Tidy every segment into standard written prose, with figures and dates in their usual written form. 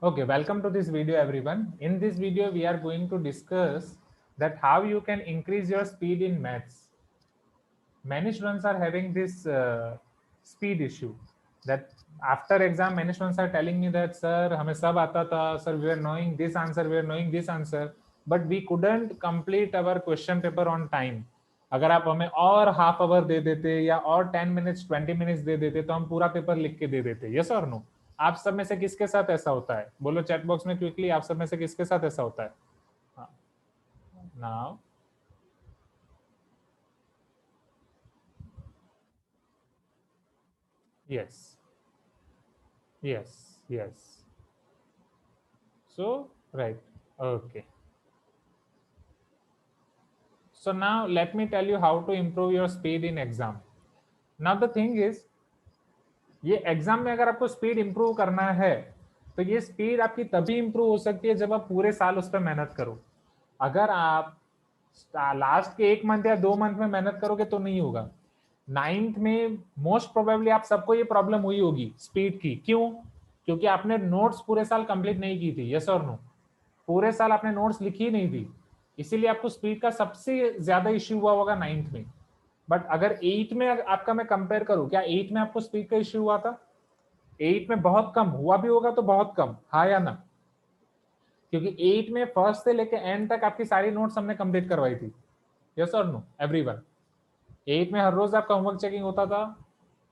Okay, welcome to this video everyone. In this video we are going to discuss that how you can increase your speed in maths. Many students are having this speed issue that after exam many students are telling me that sir हमें सब आता था, sir we were knowing this answer, we were knowing this answer, but we couldn't complete our question paper on time. अगर आप हमें और half hour दे देते या और 10 मिनट्स 20 मिनट्स दे देते तो हम पूरा पेपर लिख के दे देते. यस और नो? आप सब में से किसके साथ ऐसा होता है? बोलो चैट बॉक्स में क्विकली, आप सब में से किसके साथ ऐसा होता है? Now yes, yes. So right, okay. So now let me tell you how to improve your speed in exam. Now the thing is, ये एग्जाम में अगर आपको स्पीड इंप्रूव करना है तो ये स्पीड आपकी तभी इंप्रूव हो सकती है जब आप पूरे साल उस पर मेहनत करो. अगर आप लास्ट के 1 मंथ या 2 मंथ में मेहनत करोगे तो नहीं होगा. 9th में मोस्ट प्रोबेबली आप सबको ये प्रॉब्लम हुई होगी स्पीड की. क्यों? क्योंकि आपने नोट्स पूरे साल कंप्लीट नहीं की थी. यस और नो? पूरे साल आपने नोट्स लिखी नहीं थी, इसीलिए आपको स्पीड का सबसे ज्यादा इश्यू हुआ होगा 9th में. बट अगर 8th में आपका मैं कंपेयर करूं, क्या 8th में आपको स्पीड का इश्यू हुआ था? 8th में बहुत कम हुआ भी होगा तो बहुत कम, हाँ या ना? क्योंकि 8th में फर्स्ट से लेके एंड तक आपकी सारी नोट्स हमने कंप्लीट करवाई थी. यस और नो एवरीवन? 8th में हर रोज आपका होमवर्क चेकिंग होता था.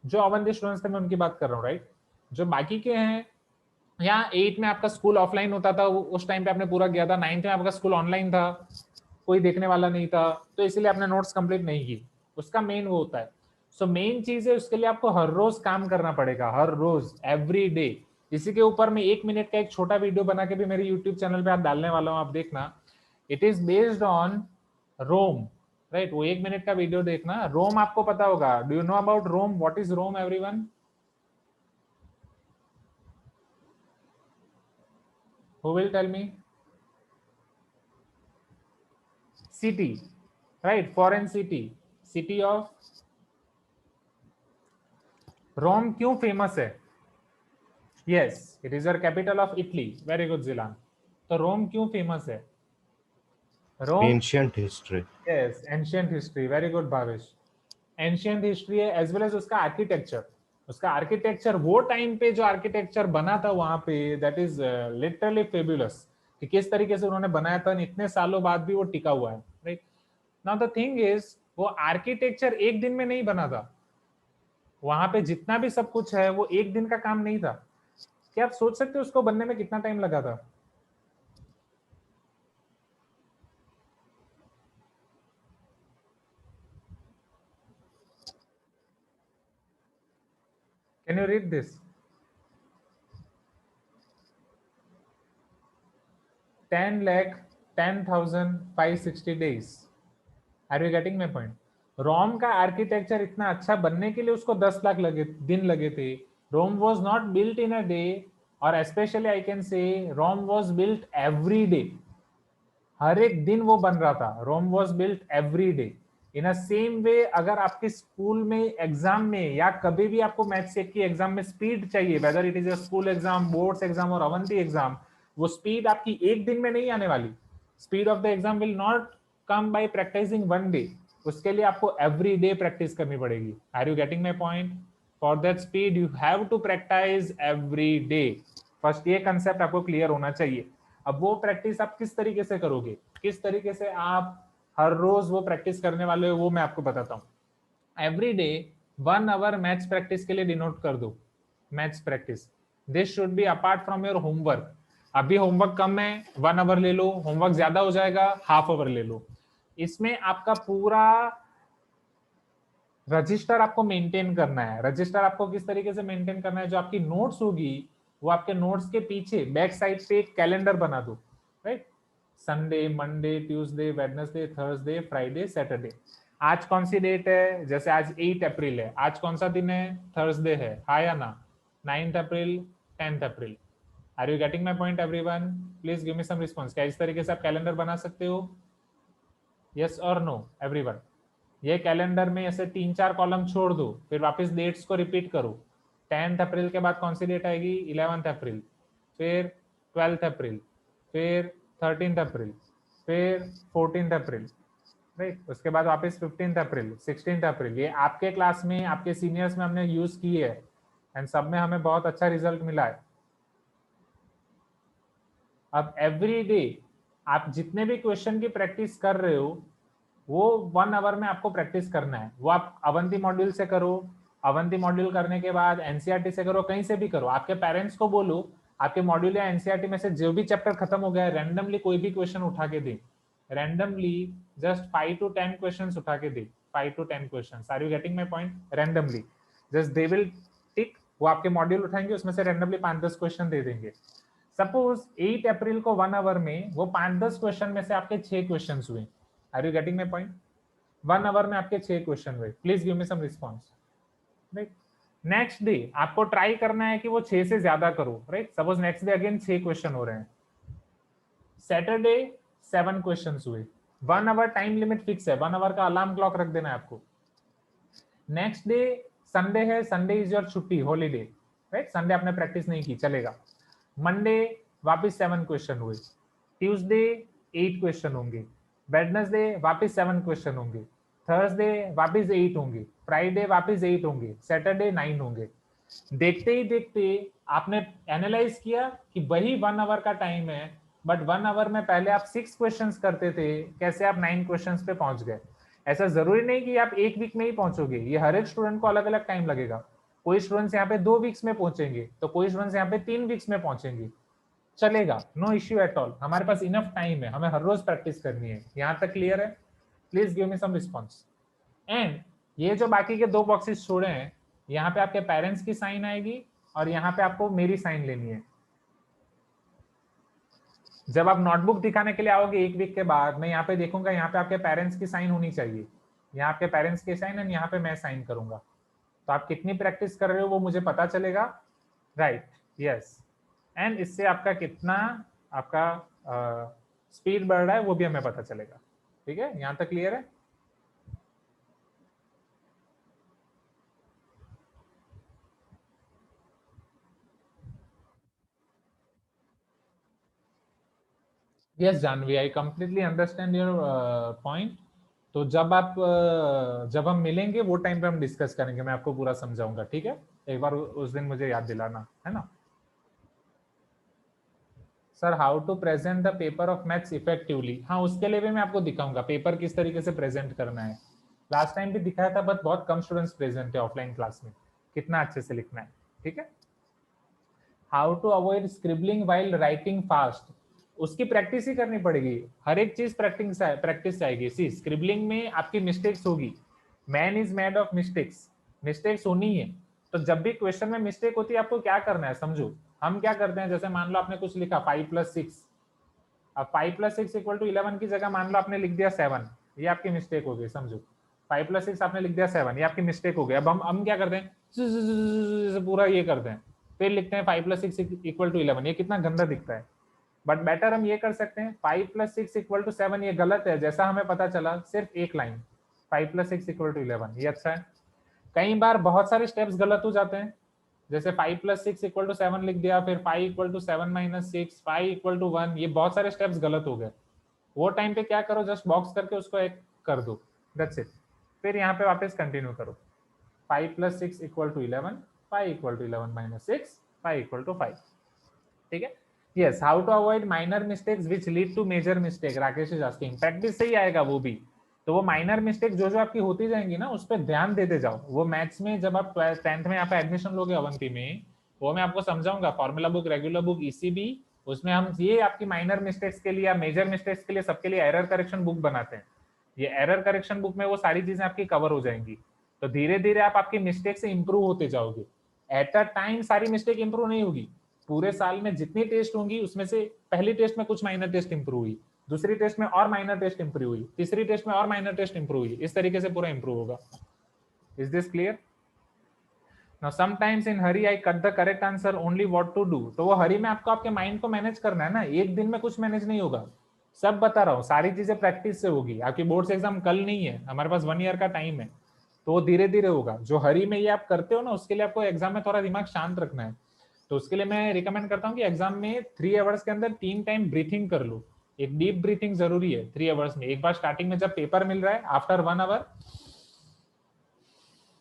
जो अवंती स्टूडेंट्स थे मैं उनकी बात कर रहा हूँ, राइट? जो बाकी के हैं, यहाँ 8th में आपका स्कूल ऑफलाइन होता था, उस टाइम पे आपने पूरा किया था. 9th में आपका स्कूल ऑनलाइन था, कोई देखने वाला नहीं था, तो इसलिए आपने नोट्स कंप्लीट नहीं की. उसका मेन वो होता है. सो मेन चीज है, उसके लिए आपको हर रोज काम करना पड़ेगा, हर रोज, एवरी डे. इसी के ऊपर मैं 1 मिनट का एक छोटा वीडियो बना के भी मेरे यूट्यूब चैनल पे आप डालने वाला हूँ, आप देखना. It is based on Rome, right? वो 1 मिनट का वीडियो देखना. रोम आपको पता होगा. Do you know about Rome? What is Rome everyone? Who will tell me? City, right? Foreign city, city of Rome. क्यों फेमस है? Yes, it is your capital of Italy. Very good, Zilan. तो रोम क्यों famous है? रोम, Ancient history. yes, ancient history. Very good, Bhavesh. Ancient history है as well as उसका architecture. उसका architecture, वो time पे जो आर्किटेक्चर बना था वहां पे, दैट इज लिटरली फेबुलस. कि किस तरीके से उन्होंने बनाया था, इतने सालों बाद भी वो टिका हुआ है, right? Now the thing is, वो आर्किटेक्चर एक दिन में नहीं बना था. वहां पे जितना भी सब कुछ है वो एक दिन का काम नहीं था. क्या आप सोच सकते हो उसको बनने में कितना टाइम लगा था? Can you read this? 10,10,560 days. Are you getting my point? Rome का आर्किटेक्चर इतना अच्छा बनने के लिए उसको 10 लाख दिन लगे थे. Rome was not built in a day, और specially I can say Rome was built every day. हर एक दिन वो बन रहा था. Rome was built every day. In a same way, अगर आपके स्कूल में एग्जाम में या कभी भी आपको मैथ्स एक की एग्जाम में स्पीड चाहिए, whether it is a school exam, boards exam और अवंती एग्जाम, वो स्पीड आपकी एक दिन में नहीं आने वाली. Speed of the exam will not come by practising one day. उसके लिए आपको एवरी डे प्रैक्टिस करनी पड़ेगी. Are you getting my point? For that speed you have to practise every day. First ये कंसेप्ट आपको क्लियर होना चाहिए. अब वो प्रैक्टिस आप किस तरीके से करोगे, किस तरीके से आप हर रोज वो प्रैक्टिस करने वाले हो, वो मैं आपको बताता हूँ. Every day 1 hour maths practice के लिए डिनोट कर दो. Maths practice, this should be apart from your homework. अभी होमवर्क कम है, 1 आवर ले लो. होमवर्क ज्यादा हो जाएगा, हाफ आवर ले लो. इसमें आपका पूरा रजिस्टर आपको मेंटेन करना है. रजिस्टर आपको किस तरीके से मेंटेन करना है? जो आपकी नोट्स होगी, वो आपके नोट्स के पीछे बैक साइड पे एक कैलेंडर बना दो, right? Sunday, Monday, Tuesday, Wednesday, Thursday, Friday, Saturday. आज कौन सी डेट है? जैसे आज 8 अप्रैल है, आज कौन सा दिन है? थर्सडे है, हाँ या ना? 9th April, 10th April. Are you getting my point everyone? Please give me some response. क्या इस तरीके से आप कैलेंडर बना सकते हो? यस और नो एवरीवन? ये कैलेंडर में ऐसे 3-4 कॉलम छोड़ दो, फिर वापस डेट्स को रिपीट करो. 10th अप्रैल के बाद कौन सी डेट आएगी? 11th अप्रैल. फिर 12th अप्रैल, फिर 13th अप्रैल, फिर 14th अप्रैल, राइट। उसके बाद वापस 15th अप्रैल, 16th अप्रैल। ये आपके क्लास में, आपके सीनियर्स में हमने यूज की है एंड सब में हमें बहुत अच्छा रिजल्ट मिला है। अब एवरी डे आप जितने भी क्वेश्चन की प्रैक्टिस कर रहे हो वो 1 आवर में आपको प्रैक्टिस करना है। वो आप अवंती मॉड्यूल से करो, अवंती मॉड्यूल करने के बाद एनसीईआरटी से करो, कहीं से भी करो। आपके पेरेंट्स को बोलो आपके मॉड्यूल या एनसीईआरटी में से जो भी चैप्टर खत्म हो गया है रैंडमली कोई भी क्वेश्चन उठा के दे, रैंडमली जस्ट 5 to 10 क्वेश्चन उठा के दे, 5 to 10 question. Are you getting my point? Randomly just they will tick, वो आपके मॉड्यूल उठाएंगे उसमें से रैंडमली 5-10 क्वेश्चन दे देंगे। सपोज 8 अप्रैल को 1 आवर में वो 5-10 क्वेश्चन में से आपके 6 क्वेश्चन हुए। Are you getting my point? 1 hour में आपके 6 क्वेश्चन हुए। Please give me some response, right. Next day आपको ट्राई करना है कि वो 6 से ज्यादा करो, right. Suppose next day again 6 question हो रहे हैं, सैटरडे 7 क्वेश्चन हुए। 1 आवर टाइम लिमिट फिक्स है, 1 आवर का अलार्म क्लॉक रख देना है आपको। नेक्स्ट डे संडे है, संडे इज योर छुट्टी, हॉलीडे, राइट। संडे आपने प्रैक्टिस नहीं की, चलेगा। मंडे वापस 7 क्वेश्चन हुए, ट्यूसडे 8 क्वेश्चन होंगे, वेडनेसडे वापस 7 क्वेश्चन होंगे, थर्सडे वापस 8 होंगे, फ्राइडे वापस 8 होंगे, सैटरडे 9 होंगे। देखते ही देखते आपने एनालाइज किया कि वही 1 आवर का टाइम है, बट 1 आवर में पहले आप 6 क्वेश्चंस करते थे, कैसे आप 9 क्वेश्चंस पे पहुंच गए। ऐसा जरूरी नहीं कि आप 1 वीक में ही पहुंचोगे, ये हर एक स्टूडेंट को अलग अलग टाइम लगेगा। कोई स्टूडेंट्स यहाँ पे 2 वीक्स में पहुंचेंगे, तो कोई स्टूडेंट्स यहाँ पे 3 वीक्स में पहुंचेंगे, चलेगा, नो इश्यू एट ऑल। हमारे पास इनफ टाइम है, हमें हर रोज प्रैक्टिस करनी है। यहाँ तक क्लियर है? Please give me some response. And ये जो बाकी के 2 बॉक्सेस छोड़े हैं, यहाँ पे आपके पेरेंट्स की साइन आएगी और यहाँ पे आपको मेरी साइन लेनी है। जब आप नोटबुक दिखाने के लिए आओगे 1 वीक के बाद, मैं यहाँ पे देखूंगा, यहाँ पे आपके पेरेंट्स की साइन होनी चाहिए, यहाँ आपके पेरेंट्स की साइन एंड यहाँ पे मैं साइन करूंगा। तो आप कितनी प्रैक्टिस कर रहे हो वो मुझे पता चलेगा, राइट। यस, एंड इससे आपका कितना आपका स्पीड बढ़ रहा है वो भी हमें पता चलेगा। ठीक है, यहाँ तक क्लियर है? Yes Janvi, I completely understand your point. तो जब हम मिलेंगे वो टाइम पे हम डिस्कस करेंगे, मैं आपको पूरा समझाऊंगा, ठीक है। एक बार उस दिन मुझे याद दिलाना, है ना। Sir how to present the paper of maths effectively, हाँ उसके लिए भी मैं आपको दिखाऊंगा पेपर किस तरीके से प्रेजेंट करना है। लास्ट टाइम भी दिखाया था, बट बहुत कम स्टूडेंट्स प्रेजेंट है ऑफलाइन क्लास में, कितना अच्छे से लिखना है, ठीक है। How to avoid scribbling while writing fast, उसकी प्रैक्टिस ही करनी पड़ेगी, हर एक चीज प्रैक्टिस चाहिए। सी स्क्रिबलिंग में आपकी मिस्टेक्स होगी, man is made of mistakes, mistakes होनी है। तो जब भी क्वेश्चन में मिस्टेक होती है आपको क्या करना है समझो। हम क्या करते हैं, जैसे मान लो आपने कुछ लिखा 5 + 6, अब 5 + 6 = 11 की जगह मान लो आपने लिख दिया 7, ये आपकी मिस्टेक हो गई, समझो। 5 + 6 आपने लिख दिया 7, ये आपकी मिस्टेक हो गई। अब हम क्या करते हैं, पूरा ये करते हैं, फिर लिखते हैं 5 + 6 = 11, ये कितना गंदा दिखता है। बट बेटर हम ये कर सकते हैं 5 + 6 = 7, ये गलत है, जैसा हमें पता चला सिर्फ एक लाइन 5 + 6 = 11, ये अच्छा है। कई बार बहुत सारे स्टेप्स गलत हो जाते हैं, जैसे 5 + 6 = 7 लिख दिया, फिर 5 = 7 - 6, 5 = 1, ये बहुत सारे स्टेप्स गलत हो गए। वो टाइम पे क्या करो, जस्ट बॉक्स करके उसको एक कर दो, दैट्स इट। फिर यहाँ पे वापस कंटिन्यू करो, 5 + 6 = 11, 5 = 11 - 6, 5 = 5, ठीक है। Yes, how to avoid minor mistakes which lead to major mistake, Rakesh is asking. Practice से ही आएगा वो भी, तो वो माइनर मिस्टेक जो जो आपकी होती जाएंगी ना, उस पर ध्यान देते जाओ। वो मैथ्स में जब आप 10th में यहाँ पे एडमिशन लोगे अवंती में, वो मैं आपको समझाऊंगा, formula book, regular book, ECB, उसमें हम ये आपकी माइनर मिस्टेक्स के लिए या मेजर मिस्टेक्स के लिए सबके लिए एरर करेक्शन बुक बनाते हैं। ये एरर करेक्शन बुक में वो सारी चीजें आपकी कवर हो जाएंगी। तो धीरे धीरे आप आपकी मिस्टेक से इंप्रूव होते जाओगे। एट अ टाइम सारी मिस्टेक इंप्रूव नहीं होगी, पूरे साल में जितनी टेस्ट होंगी उसमें से पहली टेस्ट में कुछ माइनर टेस्ट इंप्रूव हुई, दूसरी टेस्ट में और माइनर टेस्ट इंप्रूव हुई, तीसरी टेस्ट में और माइनर टेस्ट इंप्रूव हुई, इस तरीके से पूरा इंप्रूव होगा। Is this clear? Now sometimes in hurry I cut the correct answer only what to do, तो वो हरी में आपको आपके माइंड को मैनेज करना है ना, एक दिन में कुछ मैनेज नहीं होगा। सब बता रहा हूँ, सारी चीजें प्रैक्टिस से होगी। आपकी बोर्ड्स एग्जाम कल नहीं है, हमारे पास 1 ईयर का टाइम है, तो वो धीरे धीरे होगा। जो हरी में ये आप करते हो ना, उसके लिए आपको एग्जाम में थोड़ा दिमाग शांत रखना है। तो उसके लिए मैं रिकमेंड करता हूँ कि एग्जाम में 3 आवर्स के अंदर 3 टाइम ब्रीथिंग कर लो। एक डीप ब्रीथिंग जरूरी है 3 आवर्स में। एक बार स्टार्टिंग में जब पेपर मिल रहा है, after 1 hour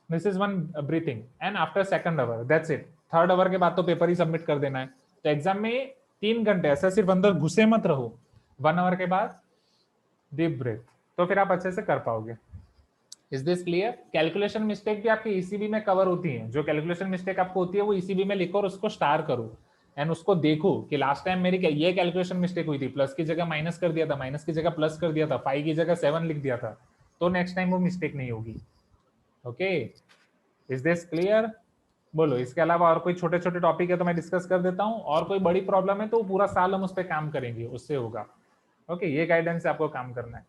this is one breathing, and after second hour that's it. Third hour के बाद तो पेपर ही सबमिट कर देना है। तो एग्जाम में 3 घंटे ऐसा सिर्फ अंदर घुसे मत रहो, 1 आवर के बाद डीप ब्रेथ, तो फिर आप अच्छे से कर पाओगे। Is this clear? Calculation mistake भी आपके ईसीबी में कवर होती है। जो कैलकुलेशन मिस्टेक आपको होती है वो ईसीबी में लिखो और उसको स्टार करो एंड उसको देखो कि लास्ट टाइम मेरी ये कैलकुलेशन मिस्टेक हुई थी, प्लस की जगह माइनस कर दिया था, माइनस की जगह प्लस कर दिया था, 5 की जगह 7 लिख दिया था, तो नेक्स्ट टाइम वो मिस्टेक नहीं होगी। Okay, is this clear? बोलो, इसके अलावा और कोई छोटे छोटे टॉपिक है तो मैं डिस्कस कर देता हूँ, और कोई बड़ी प्रॉब्लम है तो पूरा साल हम उस पर काम करेंगे, उससे होगा। ओके, ये गाइडेंस से आपको काम करना है।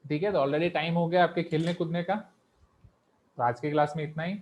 ठीक है, तो ऑलरेडी टाइम हो गया आपके खेलने कूदने का, तो आज की क्लास में इतना ही।